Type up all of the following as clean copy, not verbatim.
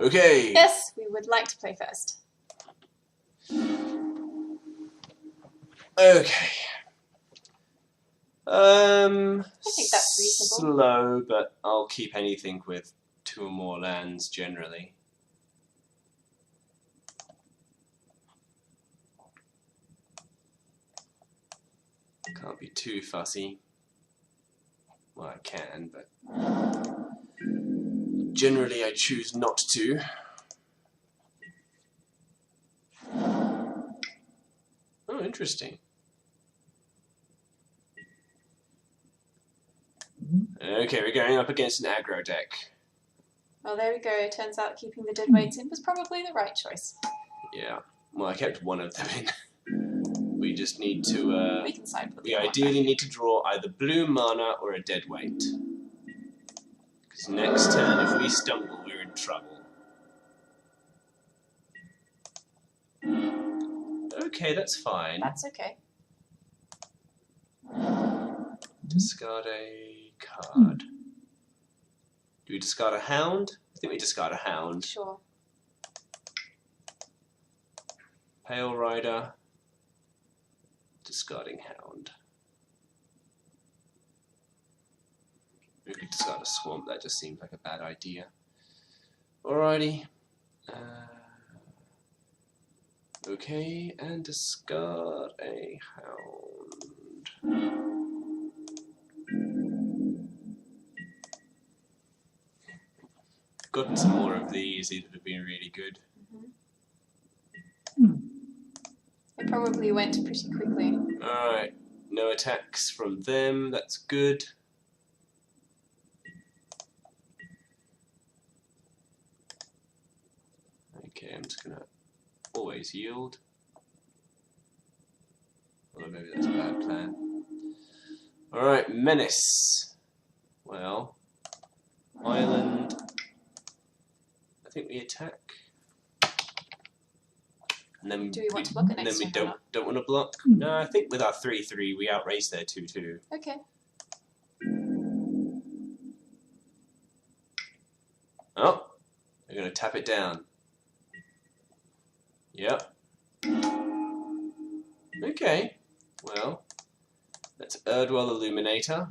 Okay. Yes, we would like to play first. Okay. I think that's reasonable. Slow, but I'll keep anything with 2 or more lands generally. Can't be too fussy. Well, I can, but generally I choose not to. Oh, interesting. Okay, we're going up against an aggro deck. Well, there we go. It turns out keeping the dead weights in was probably the right choice. Yeah. Well, I kept one of them in. We just need to... we can side with we ideally need to draw either blue mana or a dead weight. Because next turn, if we stumble, we're in trouble. Okay, that's fine. That's okay. Discard a card. Do we discard a hound? I think we discard a hound. Sure. Pale Rider. Discarding hound. We could discard a swamp, that just seems like a bad idea. Alrighty. Okay, and discard a hound. Gotten some more of these, these would have been really good. It probably went pretty quickly. Alright, no attacks from them, that's good. Okay, I'm just gonna always yield. Although maybe that's a bad plan. Alright, Menace. Well, Island. I think we attack. And then do we want to block it next turn? And then we turn don't want to block. No, I think with our 3/3 we outrace their 2/2. Okay. Oh, they're going to tap it down. Yep. Okay. Well, that's Erdwell Illuminator.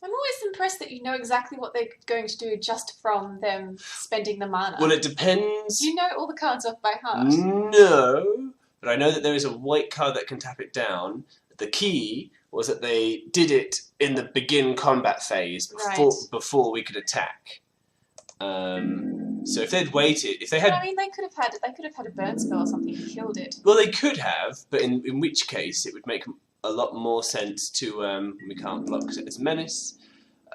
I'm always impressed that you know exactly what they're going to do just from them spending the mana. Well, it depends. You know all the cards off by heart. No, but I know that there is a white card that can tap it down. The key was that they did it in the begin combat phase before we could attack. So if they'd waited, if they had, I mean, they could have had a burn spell or something and killed it. Well, they could have, but in which case it would make a lot more sense to we can't block because it's Menace.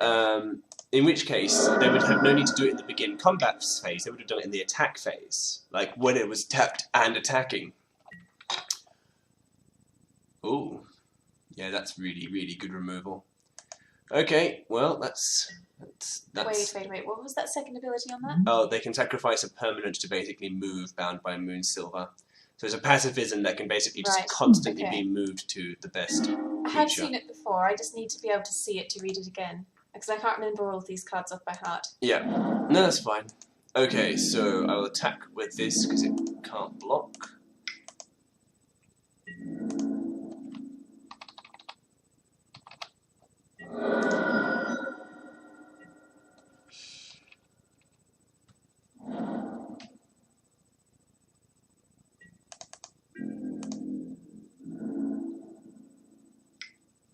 In which case they would have no need to do it in the begin combat phase. They would have done it in the attack phase, like when it was tapped and attacking. Ooh, yeah, that's really, really good removal. Okay, well, that's... Wait. What was that second ability on that? Oh, they can sacrifice a permanent to basically move, bound by Moon Silver. So it's a pacifism that can basically just constantly be moved to the best feature. I have seen it before. I just need to be able to see it to read it again, because I can't remember all of these cards off by heart. Yeah, no, that's fine. Okay, so I will attack with this because it can't block.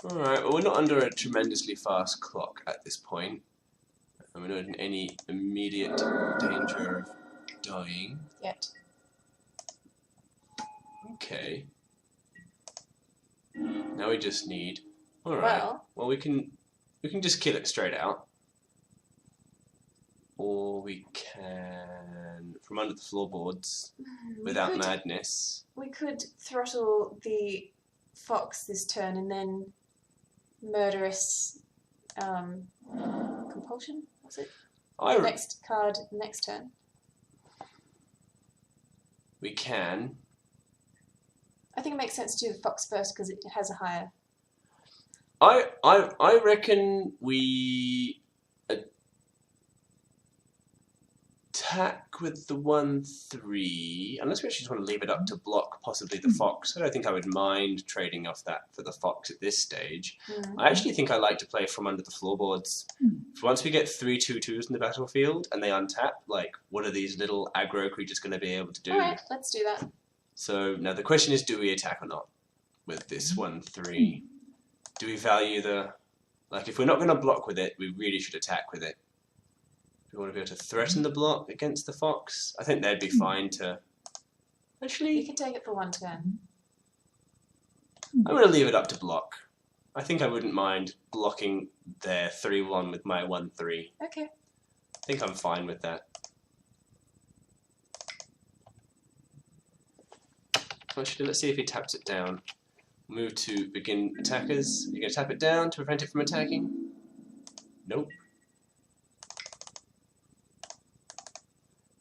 Alright, well, we're not under a tremendously fast clock at this point. And we're not in any immediate danger of dying. Yet. Okay. Now we just need... Alright, well we can just kill it straight out. Or we can... from under the floorboards, without madness. We could throttle the fox this turn and then murderous compulsion, was it? Next card, next turn. We can. I think it makes sense to do the fox first because it has a higher. I reckon we attack with the 1/3, unless we actually just want to leave it up to block possibly the fox. I don't think I would mind trading off that for the fox at this stage. I actually think I like to play from under the floorboards. Once we get 3 2/2s in the battlefield and they untap, like, what are these little aggro creatures going to be able to do? Alright, let's do that. So now the question is, do we attack or not with this 1/3? Do we value the... Like, if we're not going to block with it, we really should attack with it. Do we want to be able to threaten the block against the fox? I think they'd be fine to... Actually, You can take it for 1 turn. I'm going to leave it up to block. I think I wouldn't mind blocking their 3/1 with my 1/3. Okay. I think I'm fine with that. Actually, let's see if he taps it down. Move to begin attackers. You're going to tap it down to prevent it from attacking? Nope.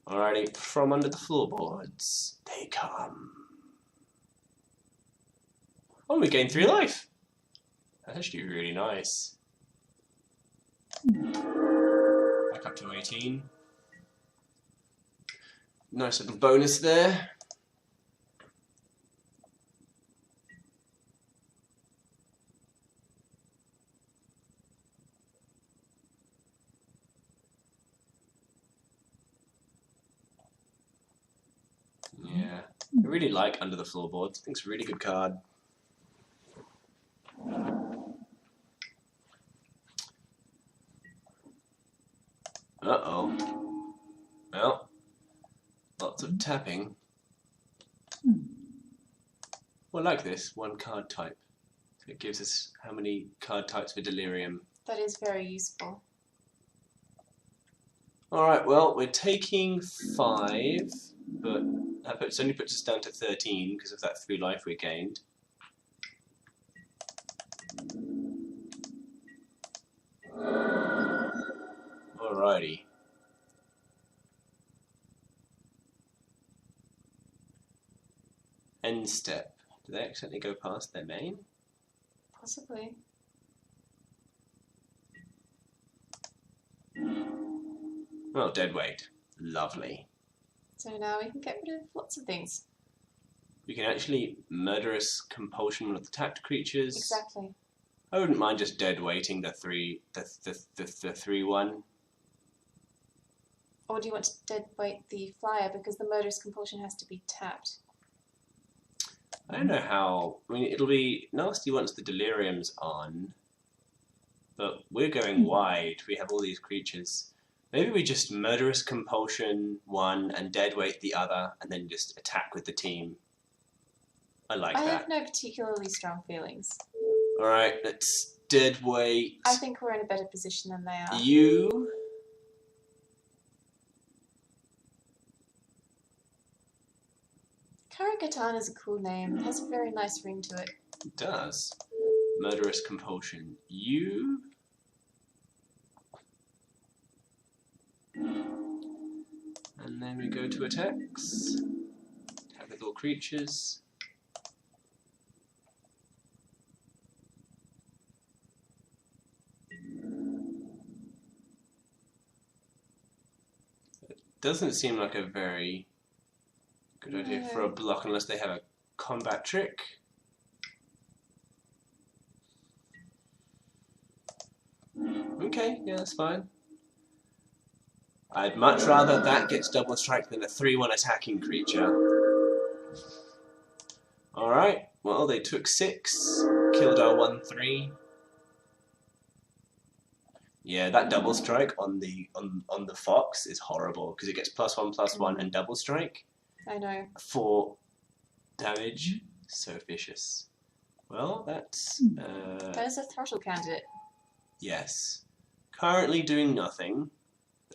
Alrighty, from under the floorboards, they come. Oh, we gained 3 life. That's actually really nice. Back up to 18. Nice little bonus there. Yeah, I really like Under the Floorboards. I think it's a really good card. Uh-oh. Well, lots of tapping. Well, I like this, 1 card type. So it gives us how many card types for Delirium. That is very useful. Alright, well, we're taking 5, but that only puts us down to 13 because of that 3 life we gained. Alrighty. End step. Do they accidentally go past their main? Possibly. Well, dead weight. Lovely. So now we can get rid of lots of things. We can actually murderous compulsion one of the tapped creatures. Exactly. I wouldn't mind just dead weighting the 3/1. Or do you want to dead weight the flyer because the murderous compulsion has to be tapped? I don't know how. I mean, it'll be nasty once the delirium's on, but we're going wide. We have all these creatures. Maybe we just murderous compulsion 1 and dead weight the other, and then just attack with the team. I like that. I have no particularly strong feelings. All right, let's dead weight. I think we're in a better position than they are. You. Karagatan is a cool name. It has a very nice ring to it. It does. Murderous compulsion. You. And then we go to attacks. Attack with all creatures. It doesn't seem like a very good idea for a block unless they have a combat trick. Okay, yeah, that's fine. I'd much rather that gets double strike than a 3/1 attacking creature. Alright, well they took 6, killed our 1/3. Yeah, that double strike on the fox is horrible because it gets +1/+1 and double strike. I know. 4 damage. So vicious. Well, that's That is a throttle candidate. yes. Currently doing nothing.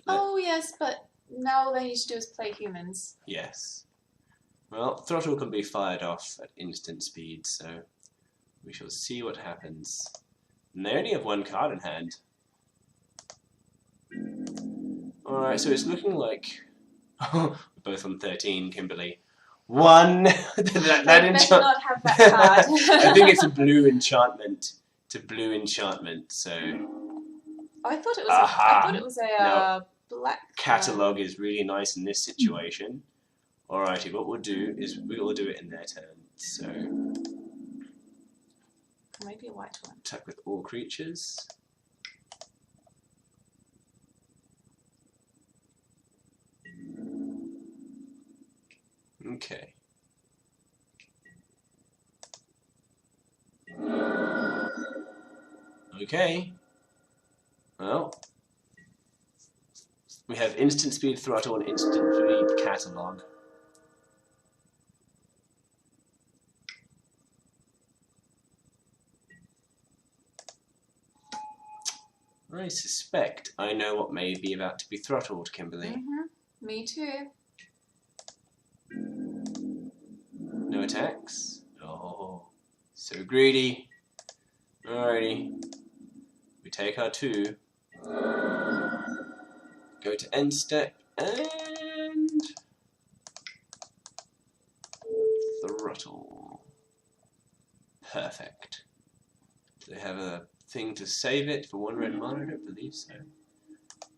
Oh yes, but now all they need to do is play humans. Yes. Well, throttle can be fired off at instant speed, so we shall see what happens. And they only have 1 card in hand. Alright, so it's looking like we're both on 13, Kimberly. 1. They better not have that card. I think it's a blue enchantment. It's a blue enchantment, so... Oh, I thought it was Aha. I thought it was a No. black Catalogue is really nice in this situation. Alrighty, what we'll do is we'll do it in their turn. So, maybe a white one. attack with all creatures. Okay. Okay. Well, we have instant speed throttle and instant speed catalogue. I suspect I know what may be about to be throttled, Kimberly. Me too. No attacks? Oh, so greedy. Alrighty. We take our 2. Go to end step and throttle. Perfect. Do they have a thing to save it for 1 red mana? I don't believe so.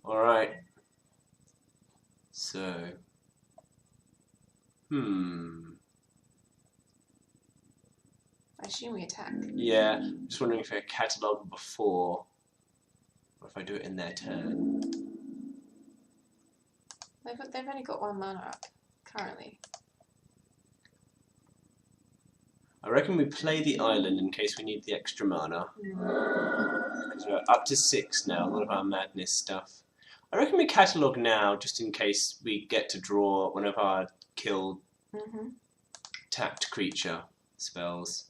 Alright. So. I assume we attack. Yeah, I'm just wondering if I catalogue before, or if I do it in their turn. They've only got 1 mana up, currently. I reckon we play the island in case we need the extra mana. Because we're up to 6 now, a lot of our madness stuff. I reckon we catalogue now, just in case we get to draw one of our killed tapped creature spells.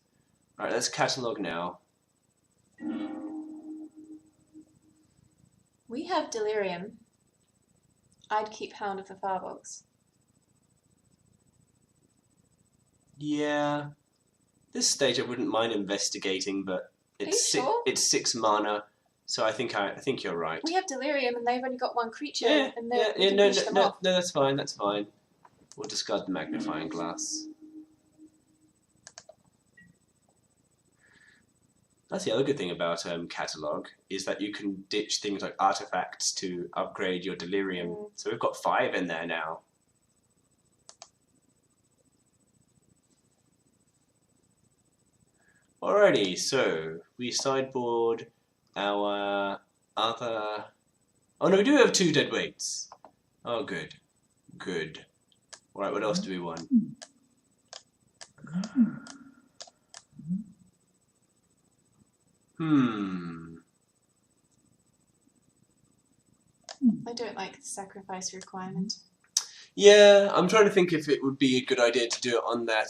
Alright, let's catalogue now. We have Delirium. I'd keep Hound of the Farbogs. Yeah. This stage I wouldn't mind investigating, but it's sure? It's 6 mana, so I think you're right. We have Delirium and they've only got 1 creature, Yeah, and no, that's fine, that's fine. We'll discard the magnifying glass. That's the other good thing about Catalogue, is that you can ditch things like artifacts to upgrade your Delirium. So we've got 5 in there now. Alrighty, so we sideboard our other... Oh no, we do have 2 dead weights. Oh good, good. Alright, what else do we want? I don't like the sacrifice requirement. Yeah, I'm trying to think if it would be a good idea to do it on that,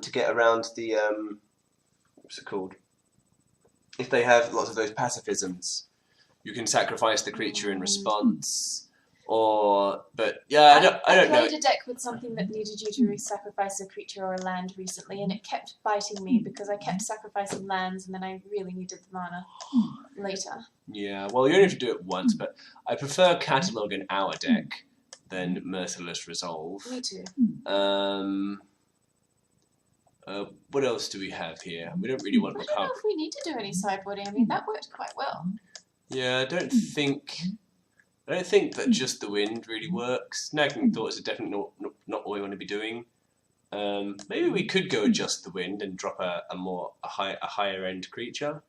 to get around the, what's it called? If they have lots of those pacifisms, you can sacrifice the creature in response, but yeah, I don't know. I played a deck with something that needed you to sacrifice a creature or a land recently, and it kept biting me because I kept sacrificing lands, and then I really needed the mana later. Yeah, well, you only have to do it once, but I prefer Catalogue in our deck than Merciless Resolve. Me too. What else do we have here? We don't really want I don't know if we need to do any sideboarding. I mean, that worked quite well. Yeah, I don't think that just the wind really works. Nagging Thought is definitely not what we want to be doing. Maybe we could go Just the Wind and drop a higher end creature,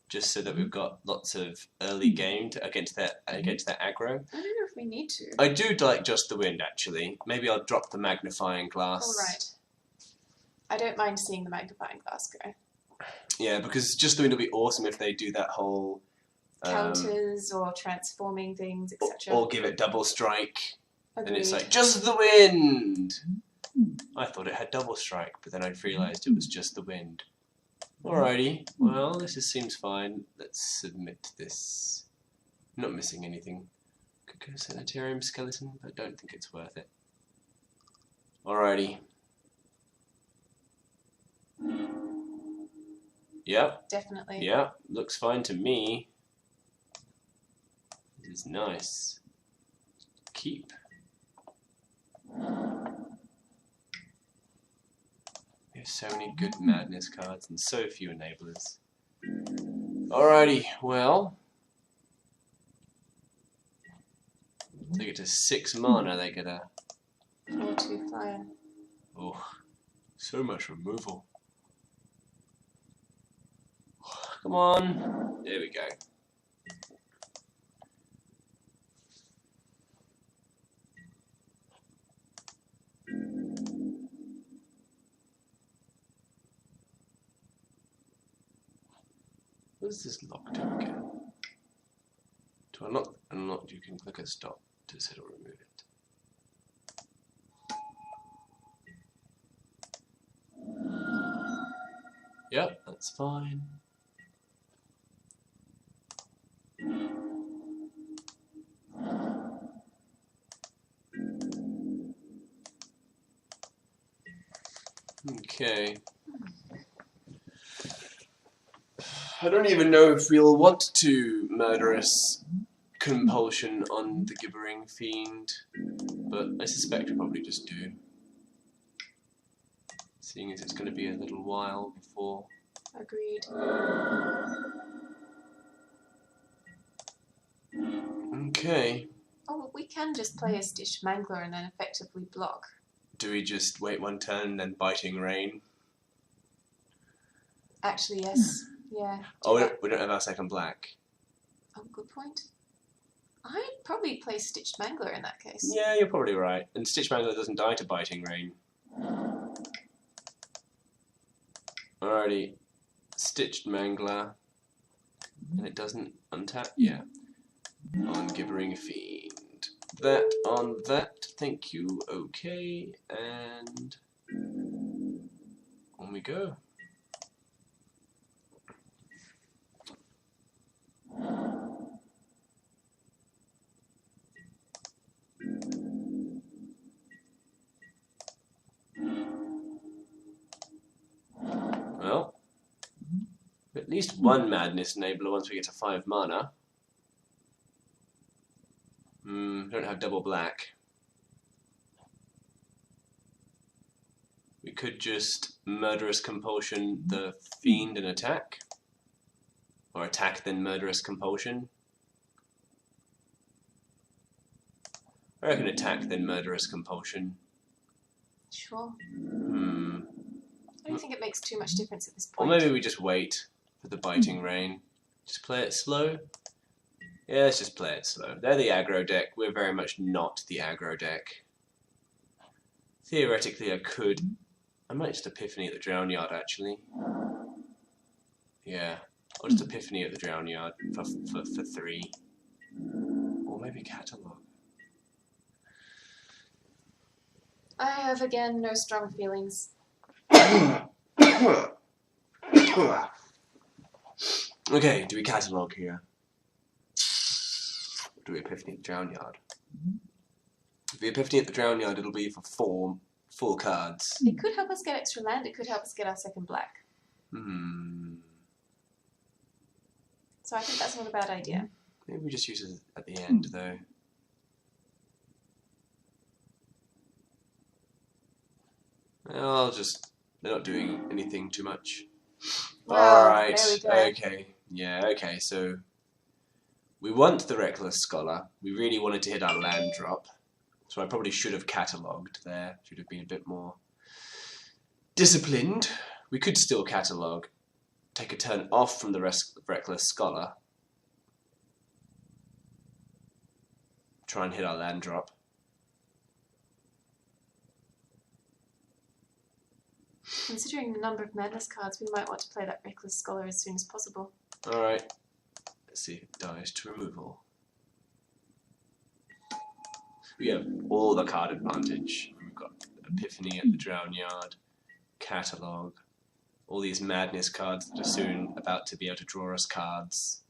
just so that we've got lots of early game against their aggro. I don't know if we need to. I do like Just the Wind actually. Maybe I'll drop the magnifying glass. All right. I don't mind seeing the magnifying glass go. Yeah, because Just the Wind will be awesome if they do that whole counters or transforming things, etc. Or give it double strike. Agreed. And it's like, Just the Wind! I thought it had double strike, but then I realised it was Just the Wind. Alrighty, well, this seems fine. Let's submit this. I'm not missing anything. Could go Sanitarium Skeleton, but I don't think it's worth it. Alrighty. Yep. Definitely. Yep, looks fine to me. is nice. Keep. We have so many good madness cards and so few enablers. Alrighty, well. They get to 6 mana, they get a 4/2 flyer. oh, so much removal. Come on. There we go. What does this lock do again? To unlock, you can click a stop to set or remove it. Yep, that's fine. Okay. I don't even know if we'll want to murderous compulsion on the gibbering fiend, but I suspect we probably just do. Seeing as it's going to be a little while before. Agreed. Okay. Oh, we can just play a Stitched Mangler and then effectively block. Do we just wait one turn and then Biting Rain? Actually, yes. Yeah. Oh, we don't have our second black. Oh, good point. I'd probably play Stitched Mangler in that case. Yeah, you're probably right. And Stitch Mangler doesn't die to Biting Rain. Alrighty. Stitched Mangler. And it doesn't untap? Yeah. On Gibbering Fiend. That on that. Thank you. Okay. And on we go. Well, at least one Madness Enabler once we get to 5 mana. Don't have double black. We could just Murderous Compulsion the Fiend and attack. Or attack then Murderous Compulsion. I reckon attack then Murderous Compulsion. Sure. I don't think it makes too much difference at this Or point. maybe we just wait for the Biting Rain. Just play it slow. Yeah, let's just play it slow. They're the aggro deck. We're very much not the aggro deck. Theoretically, I might just Epiphany at the Drown Yard, actually. Yeah, I'll just Epiphany at the Drown Yard for 3. Or maybe Catalogue. I have, again, no strong feelings. Okay, do we Catalogue here? Do we Epiphany at the Drown Yard? If we Epiphany at the Drown Yard, it'll be for 4 full cards. It could help us get extra land. It could help us get our second black. So I think that's not a bad idea. Maybe we just use it at the end, though. I'll just... They're not doing anything too much. Wow, Alright, there we go. okay. Yeah, okay, so... We want the Reckless Scholar. We really wanted to hit our land drop. So I probably should have catalogued there. Should have been a bit more disciplined. We could still catalogue. Take a turn off from the Reckless Scholar. Try and hit our land drop. Considering the number of Madness cards, we might want to play that Reckless Scholar as soon as possible. Alright. Let's see if it dies to removal. We have all the card advantage. We've got Epiphany at the Drown Yard, Catalogue, all these Madness cards that are soon about to be able to draw us cards.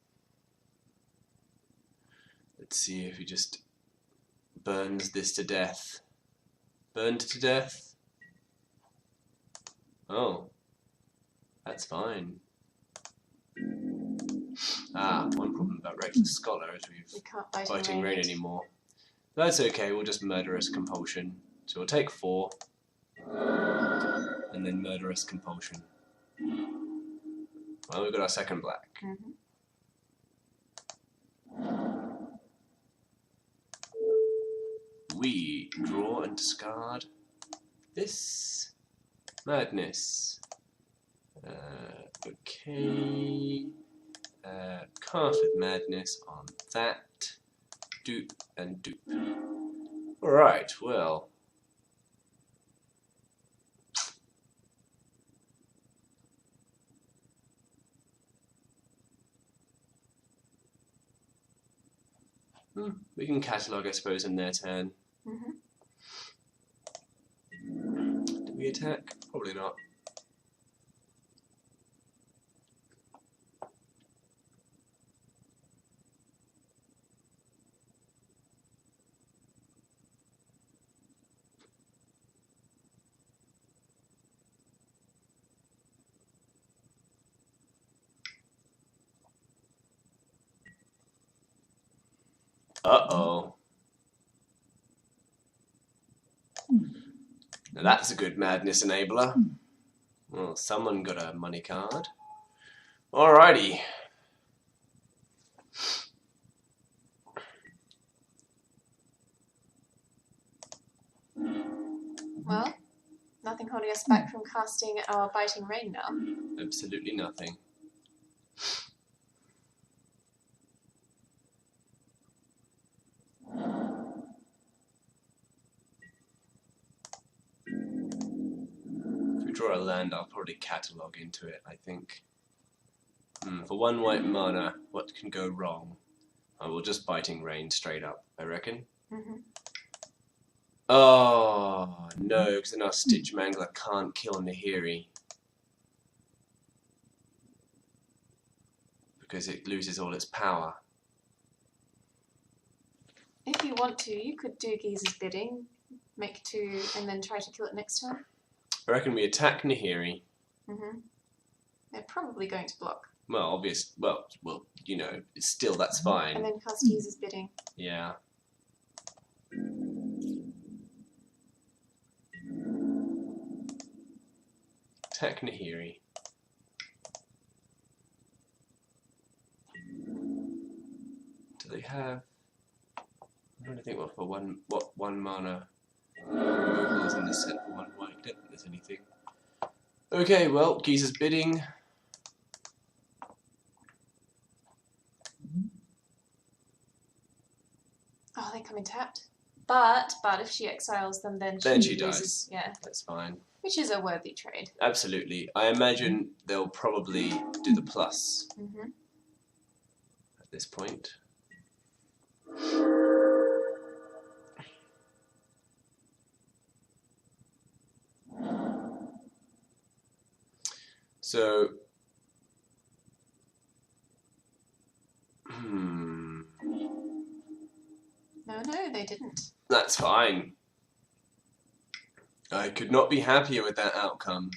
Let's see if he just burns this to death. Burned to death? Oh. That's fine. Ah, one problem about Reckless Scholar is We we've can't Biting Rain anymore. That's okay, we'll just Murderous Compulsion. So we'll take 4, and then Murderous Compulsion. Well, we've got our second black. We draw and discard this. Madness. Okay. Cast with Madness on that. Dupe and dupe. Alright, well. We can catalogue, I suppose, in their turn. Do we attack? Probably not. Uh-oh. Now that's a good Madness enabler. Well, someone got a money card. Alrighty. Well, nothing holding us back from casting our Biting Rain now. Absolutely nothing. If we draw a land, I'll probably catalogue into it, I think. For 1 white mana, what can go wrong? I will just Biting Rain straight up, I reckon. Oh, no, because then our Stitch Mangler can't kill Nahiri. Because it loses all its power. If you want to, you could do Geezer's bidding, make 2, and then try to kill it next turn. I reckon we attack Nahiri. They're probably going to block. Well, well, you know, still that's fine. And then cast Geezer's bidding. Yeah. Attack Nahiri. Do they have? I'm trying to think what one mana removal is in this set for 1 white. I don't think there's anything. Okay, well, Geezer's bidding. Oh, they come in tapped. But if she exiles them, then she loses. dies. Yeah. That's fine. Which is a worthy trade. Absolutely. I imagine they'll probably do the plus at this point. So, No, they didn't. That's fine. I could not be happier with that outcome.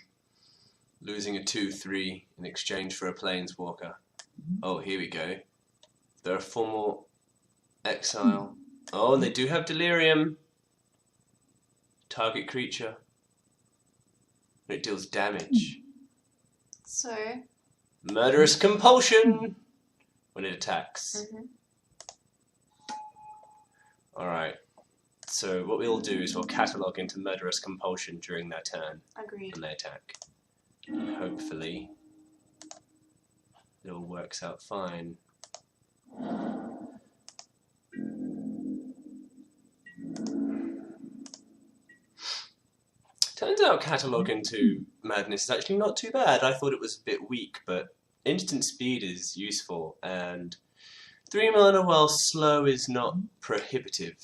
Losing a 2/3 in exchange for a Planeswalker. Oh, here we go. There are 4 more exile. Oh, and they do have Delirium. Target creature. And it deals damage. So, Murderous Compulsion when it attacks. Alright. So what we'll do is we'll catalogue into Murderous Compulsion during their turn. agreed. And they attack. And hopefully it all works out fine. Turns out catalogue into Madness is actually not too bad. I thought it was a bit weak, but instant speed is useful, and 3 mana while slow is not prohibitive.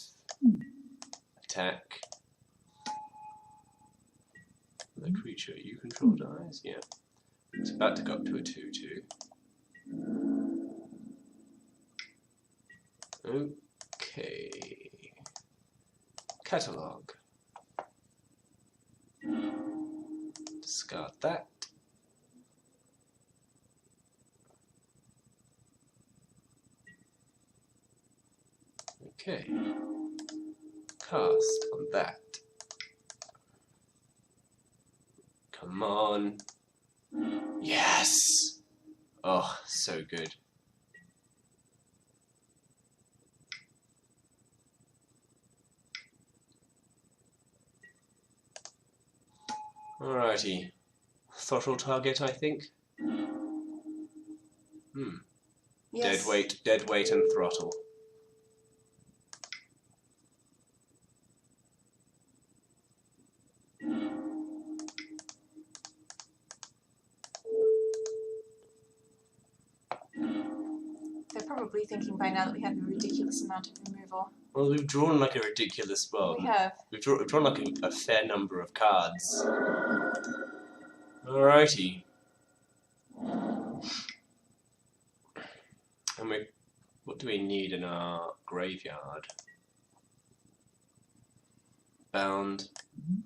Attack. The creature you control dies, yeah. It's about to go up to a 2/2. Okay. Catalogue. Discard that. Okay. Cast on that. Come on. Yes! Oh, so good. Alrighty. Throttle target, I think. Yes. Dead weight and throttle. They're probably thinking by now that we have a ridiculous amount of removal. Well, we've drawn like a ridiculous, well, We have. we've drawn like a fair number of cards. Alrighty. And what do we need in our graveyard? Bound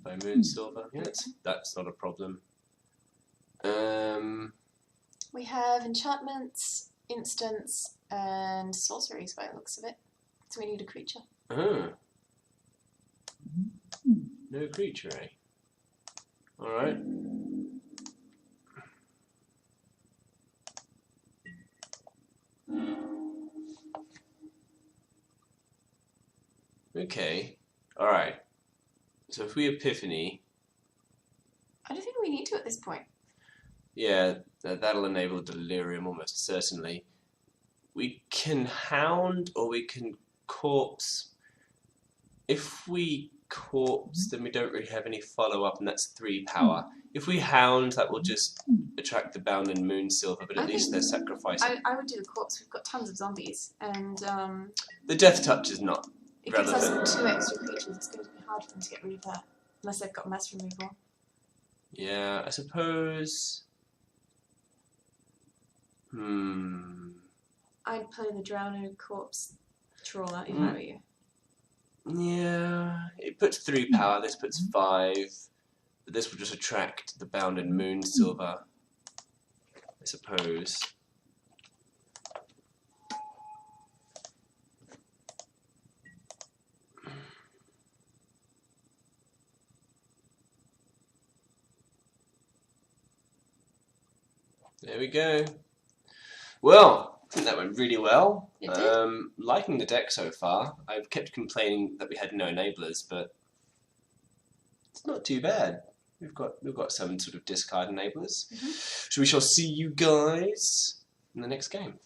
by Moonsilver. Yeah, that's not a problem. We have enchantments, instants, and sorceries by the looks of it. So we need a creature. Oh. No creature, eh? Alright. Okay. Alright. So if we Epiphany... I don't think we need to at this point. Yeah, that'll enable Delirium almost certainly. We can Hound or we can Corpse. If we Corpse, then we don't really have any follow-up, and that's 3 power. If we Hound, that will just attract the Bound and Moonsilver, but at least they're sacrificing. I would do the Corpse. We've got tons of zombies, and The Death Touch is not it gives relevant. us 2 extra creatures. It's going to be hard for them to get rid of that, unless they've got mass removal. Yeah, I suppose... I'd play the Drowner Corpse Trawler if I were you. Yeah, it puts 3 power, this puts 5. But this will just attract the Bound and Moonsilver, I suppose. There we go. Well, I think that went really well. It did. Liking the deck so far. I've kept complaining that we had no enablers, but it's not too bad. We've got some sort of discard enablers. So we shall see you guys in the next game.